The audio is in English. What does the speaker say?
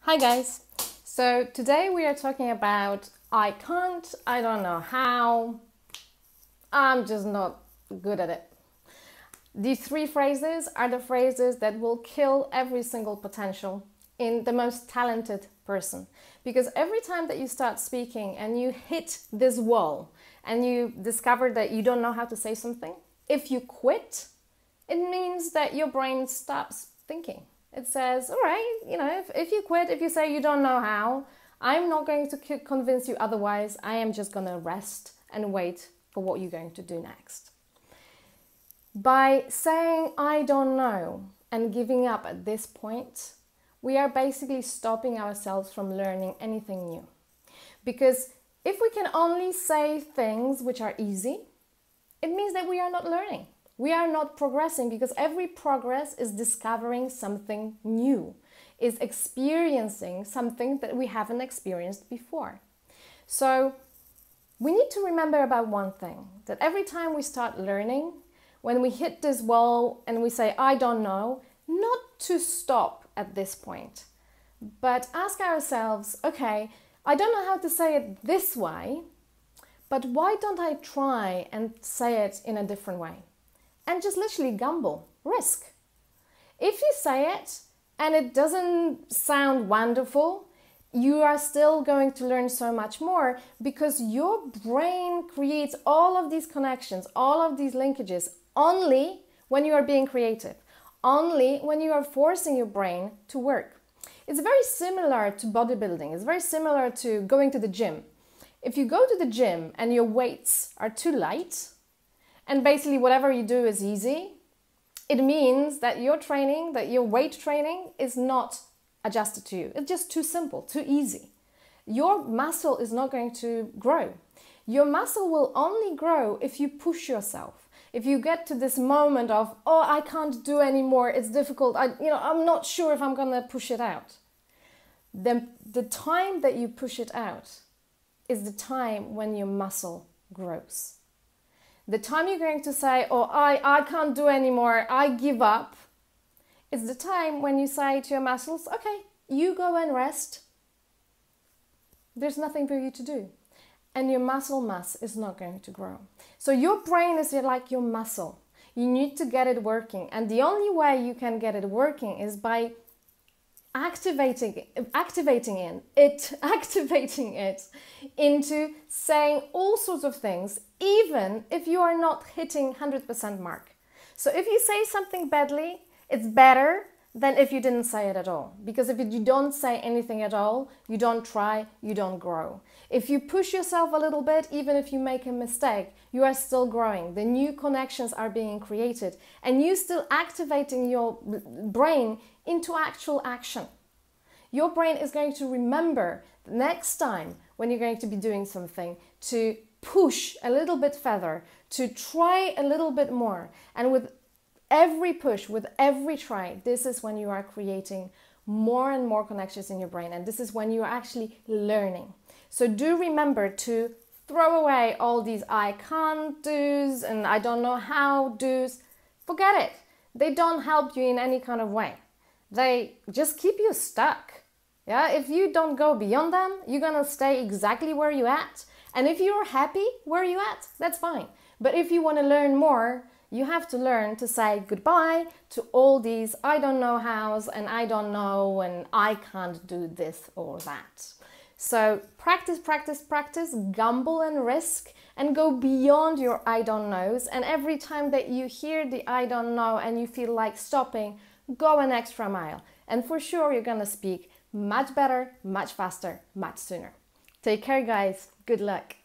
Hi guys! So today we are talking about I can't, I don't know how, I'm just not good at it. These three phrases are the phrases that will kill every single potential in the most talented person. Because every time that you start speaking and you hit this wall and you discover that you don't know how to say something, if you quit, it means that your brain stops thinking. It says, all right, if you quit, if you say you don't know how, I'm not going to convince you otherwise. I am just going to rest and wait for what you're going to do next. By saying, I don't know, and giving up at this point, we are basically stopping ourselves from learning anything new. Because if we can only say things which are easy, it means that we are not learning. We are not progressing, because every progress is discovering something new, is experiencing something that we haven't experienced before. So we need to remember about one thing, that every time we start learning, when we hit this wall and we say, I don't know, not to stop at this point, but ask ourselves, okay, I don't know how to say it this way, but why don't I try and say it in a different way? And just literally gamble, risk. If you say it and it doesn't sound wonderful, you are still going to learn so much more, because your brain creates all of these connections, all of these linkages only when you are being creative, only when you are forcing your brain to work. It's very similar to bodybuilding. It's very similar to going to the gym. If you go to the gym and your weights are too light, and basically whatever you do is easy, it means that your training, that your weight training is not adjusted to you. It's just too simple, too easy. Your muscle is not going to grow. Your muscle will only grow if you push yourself. If you get to this moment of, oh, I can't do anymore, it's difficult, I'm not sure if I'm gonna push it out. Then the time that you push it out is the time when your muscle grows. The time you're going to say, oh, I can't do anymore, I give up, is the time when you say to your muscles, okay, you go and rest. There's nothing for you to do. And your muscle mass is not going to grow. So your brain is like your muscle. You need to get it working. And the only way you can get it working is by activating it into saying all sorts of things, even if you are not hitting 100% mark. So if you say something badly, it's better than if you didn't say it at all. Because if you don't say anything at all, you don't try, you don't grow. If you push yourself a little bit, even if you make a mistake, you are still growing. The new connections are being created, and you still activating your brain into actual action. Your brain is going to remember the next time when you're going to be doing something to push a little bit further, to try a little bit more. And with every push, with every try, this is when you are creating more and more connections in your brain. And this is when you are actually learning. So do remember to throw away all these I can't do's and I don't know how do's. Forget it. They don't help you in any kind of way. They just keep you stuck. Yeah, if you don't go beyond them, you're gonna stay exactly where you're at. And if you're happy where you're at, that's fine. But if you want to learn more, you have to learn to say goodbye to all these I don't know hows and I don't know and I can't do this or that. So practice, practice, practice, gamble and risk, and go beyond your I don't knows. And every time that you hear the I don't know and you feel like stopping, go an extra mile. And for sure you're gonna speak much better, much faster, much sooner. Take care, guys. Good luck.